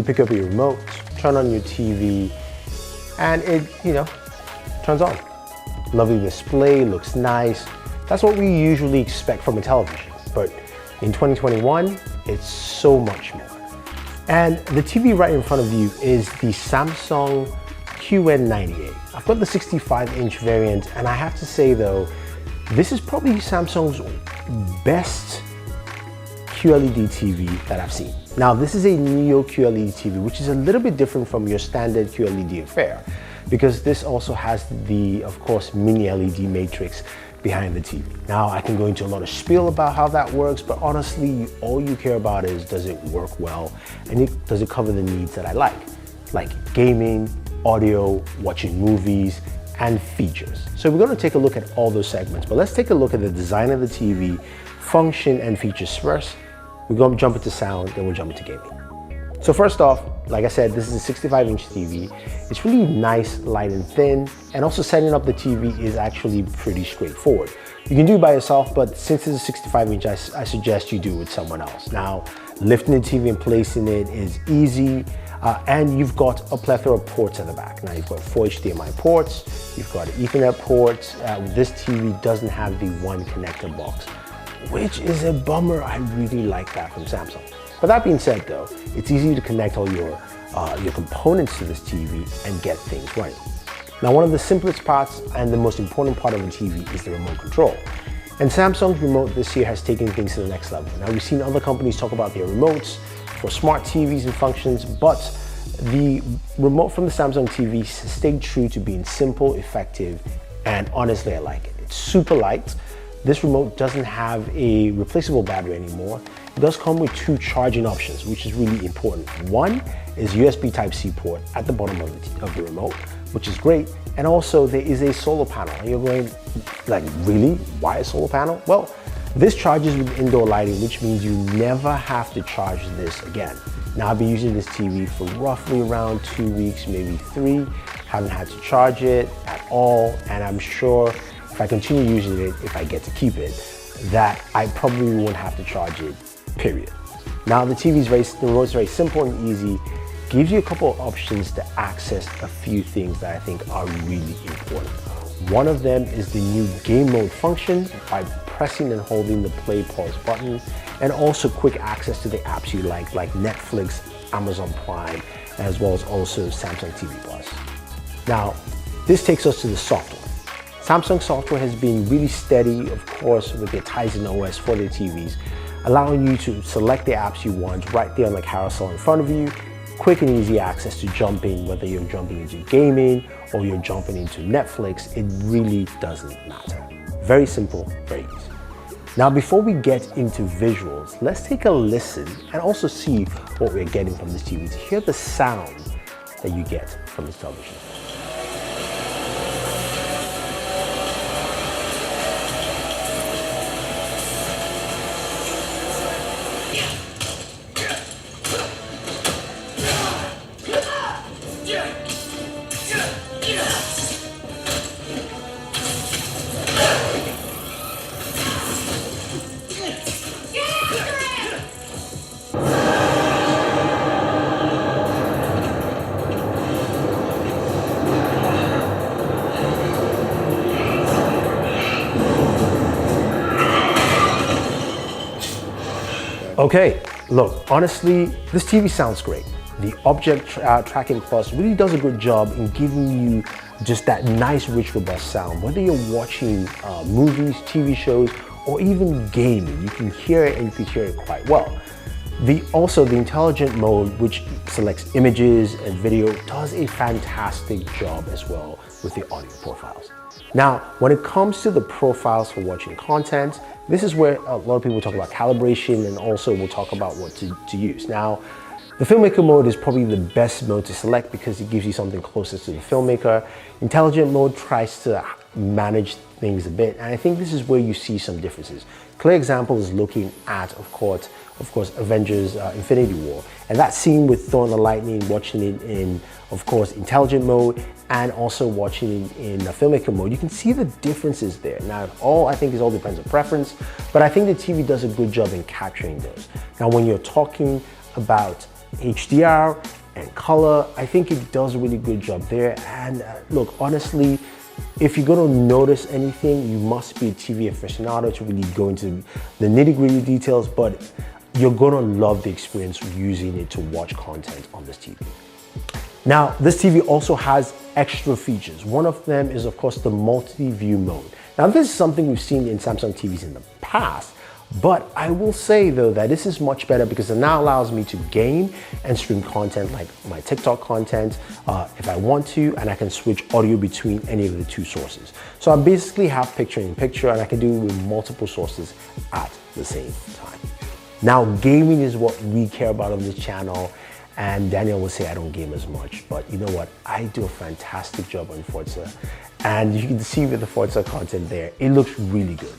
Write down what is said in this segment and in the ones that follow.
pick up your remote, turn on your TV, and it, turns on. Lovely display, looks nice. That's what we usually expect from a television. But in 2021, it's so much more. And the TV right in front of you is the Samsung QN90A. I've got the 65-inch variant, and I have to say though, this is probably Samsung's best QLED TV that I've seen. Now, this is a Neo QLED TV, which is a little bit different from your standard QLED affair, because this also has the, of course, mini LED matrix behind the TV. Now, I can go into a lot of spiel about how that works, but honestly, all you care about is, does it work well? And does it cover the needs that I like gaming, audio, watching movies, and features. So we're gonna take a look at all those segments, but let's take a look at the design of the TV, function and features first. We're gonna jump into sound, then we'll jump into gaming. So first off, like I said, this is a 65-inch TV. It's really nice, light and thin, and also setting up the TV is actually pretty straightforward. You can do it by yourself, but since it's a 65-inch, I suggest you do it with someone else. Now, lifting the TV and placing it is easy, and you've got a plethora of ports at the back. Now, you've got 4 HDMI ports, you've got Ethernet ports. This TV doesn't have the one connector box, which is a bummer. I really like that from Samsung. But that being said though, it's easy to connect all your components to this TV and get things running. Now, one of the simplest parts and the most important part of the TV is the remote control. And Samsung's remote this year has taken things to the next level. Now, we've seen other companies talk about their remotes for smart TVs and functions, but the remote from the Samsung TV stayed true to being simple, effective, and honestly, I like it. It's super light. This remote doesn't have a replaceable battery anymore. It does come with 2 charging options, which is really important. One is USB Type-C port at the bottom of the remote, which is great. And also there is a solar panel. And you're going, like, really? Why a solar panel? Well, this charges with indoor lighting, which means you never have to charge this again. Now, I've been using this TV for roughly around 2 weeks, maybe 3. Haven't had to charge it at all. And I'm sure if I continue using it, if I get to keep it, that I probably won't have to charge it, period. Now, the remote's very simple and easy. Gives you a couple of options to access a few things that I think are really important. One of them is the new game mode function by pressing and holding the play pause button, and also quick access to the apps you like Netflix, Amazon Prime, as well as also Samsung TV Plus. Now, this takes us to the software. Samsung software has been really steady, of course, with their Tizen OS for their TVs, allowing you to select the apps you want right there on the carousel in front of you. Quick and easy access to jumping, whether you're jumping into gaming or you're jumping into Netflix, it really doesn't matter. Very simple, very easy. Now, before we get into visuals, let's take a listen and also see what we're getting from this TV, to hear the sound that you get from this television. Okay, look, honestly, this TV sounds great. The Object Tracking Plus really does a good job in giving you just that nice, rich, robust sound. Whether you're watching movies, TV shows, or even gaming, you can hear it, and you can hear it quite well. Also, the intelligent mode, which selects images and video, does a fantastic job as well with the audio profiles. Now, when it comes to the profiles for watching content, this is where a lot of people talk about calibration, and also we'll talk about what to use. Now, the filmmaker mode is probably the best mode to select because it gives you something closest to the filmmaker. Intelligent mode tries to manage things a bit, and I think this is where you see some differences. Clear example is looking at, of course, Avengers Infinity War, and that scene with Thor and the Lightning, watching it in, of course, intelligent mode, and also watching it in the filmmaker mode. You can see the differences there. Now, I think it all depends on preference, but I think the TV does a good job in capturing those. Now, when you're talking about HDR and color. I think it does a really good job there. And look, honestly, if you're gonna notice anything, you must be a TV aficionado to really go into the nitty-gritty details, but you're gonna love the experience using it to watch content on this TV. Now, this TV also has extra features. One of them is, of course, the multi-view mode. Now, this is something we've seen in Samsung TVs in the past, but I will say though that this is much better because it now allows me to game and stream content like my TikTok content if I want to, and I can switch audio between any of the two sources. So I basically have picture-in-picture, and I can do it with multiple sources at the same time. Now, gaming is what we care about on this channel, and Daniel will say I don't game as much, but you know what? I do a fantastic job on Forza, and you can see with the Forza content there, it looks really good.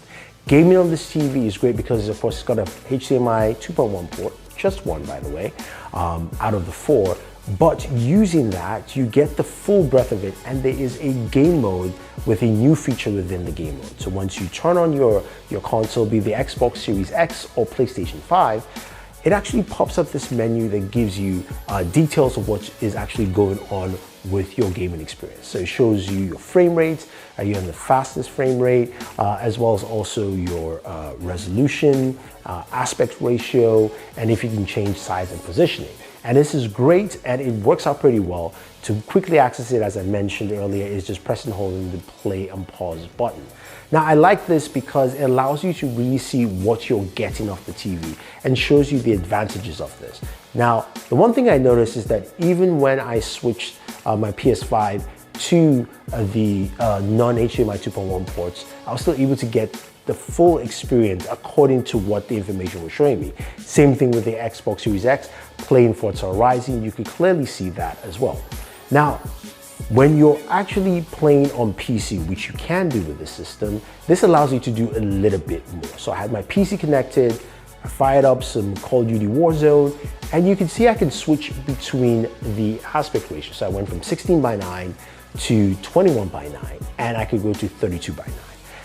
Gaming on this TV is great because, of course, it's got a HDMI 2.1 port, just one by the way, out of the 4. But using that, you get the full breadth of it, and there is a game mode with a new feature within the game mode. So once you turn on your console, be the Xbox Series X or PlayStation 5, it actually pops up this menu that gives you details of what is actually going on with your gaming experience. So it shows you your frame rates, are you on the fastest frame rate, as well as also your resolution, aspect ratio, and if you can change size and positioning. And this is great, and it works out pretty well. To quickly access it, as I mentioned earlier, is just press and holding the play and pause button. Now, I like this because it allows you to really see what you're getting off the TV and shows you the advantages of this. Now, the one thing I noticed is that even when I switched my PS5 to the non-HDMI 2.1 ports, I was still able to get the full experience according to what the information was showing me. Same thing with the Xbox Series X, playing Forza Horizon, you could clearly see that as well. Now, when you're actually playing on PC, which you can do with this system, this allows you to do a little bit more. So I had my PC connected, I fired up some Call of Duty Warzone, and you can see I can switch between the aspect ratio. So I went from 16:9 to 21:9, and I could go to 32:9.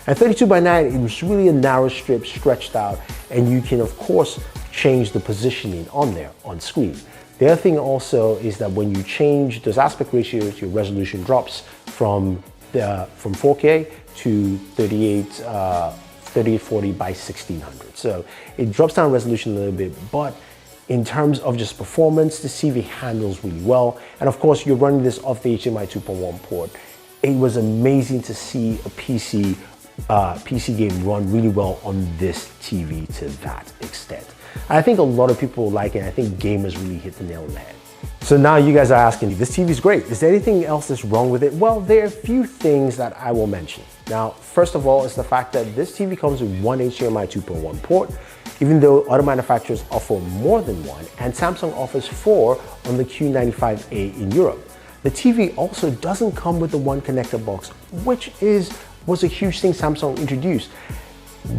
And 32:9, it was really a narrow strip stretched out, and you can of course change the positioning on there on screen. The other thing also is that when you change those aspect ratios, your resolution drops from 4K to 3840 by 1600. So it drops down resolution a little bit, but in terms of just performance, the TV handles really well. And of course, you're running this off the HDMI 2.1 port. It was amazing to see a PC game run really well on this TV to that extent. I think a lot of people like it. I think gamers really hit the nail on the head. So now you guys are asking, this TV is great. Is there anything else that's wrong with it? Well, there are a few things that I will mention. Now, first of all, is the fact that this TV comes with one HDMI 2.1 port, even though other manufacturers offer more than one, and Samsung offers 4 on the QN90A in Europe. The TV also doesn't come with the one connector box, which was a huge thing Samsung introduced.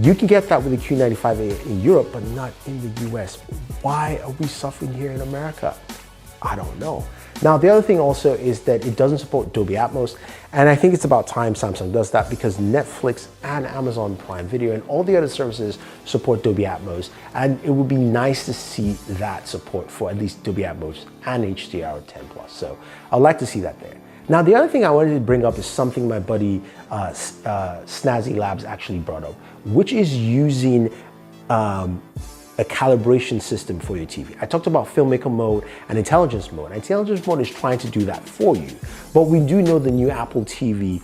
You can get that with the QN90A in Europe, but not in the US. Why are we suffering here in America? I don't know. Now, the other thing also is that it doesn't support Dolby Atmos, and I think it's about time Samsung does that because Netflix and Amazon Prime Video and all the other services support Dolby Atmos, and it would be nice to see that support for at least Dolby Atmos and HDR10+. So I'd like to see that there. Now, the other thing I wanted to bring up is something my buddy Snazzy Labs actually brought up, which is using a calibration system for your TV. I talked about filmmaker mode and intelligence mode. Intelligence mode is trying to do that for you, but we do know the new Apple TV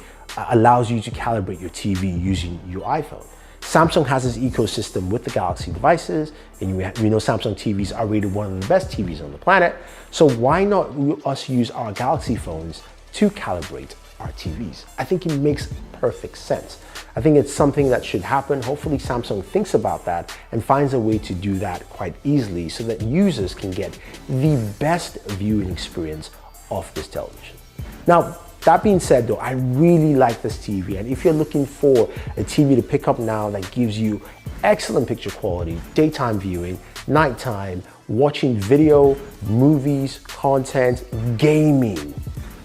allows you to calibrate your TV using your iPhone. Samsung has this ecosystem with the Galaxy devices, and we know Samsung TVs are rated one of the best TVs on the planet, so why not us use our Galaxy phones to calibrate our TVs? I think it makes perfect sense. I think it's something that should happen. Hopefully Samsung thinks about that and finds a way to do that quite easily so that users can get the best viewing experience of this television. Now, that being said though, I really like this TV, and if you're looking for a TV to pick up now that gives you excellent picture quality, daytime viewing, nighttime, watching video, movies, content, gaming,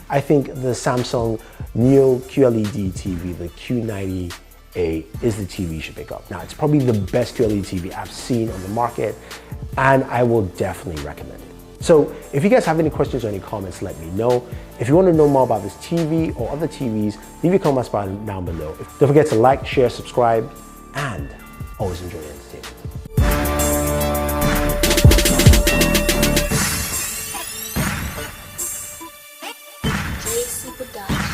I think the Samsung Neo QLED TV, the Q90A, is the TV you should pick up. Now, it's probably the best QLED TV I've seen on the market, and I will definitely recommend it. So if you guys have any questions or any comments, let me know. If you want to know more about this TV or other TVs, leave your comments down below. Don't forget to like, share, subscribe, and always enjoy your entertainment.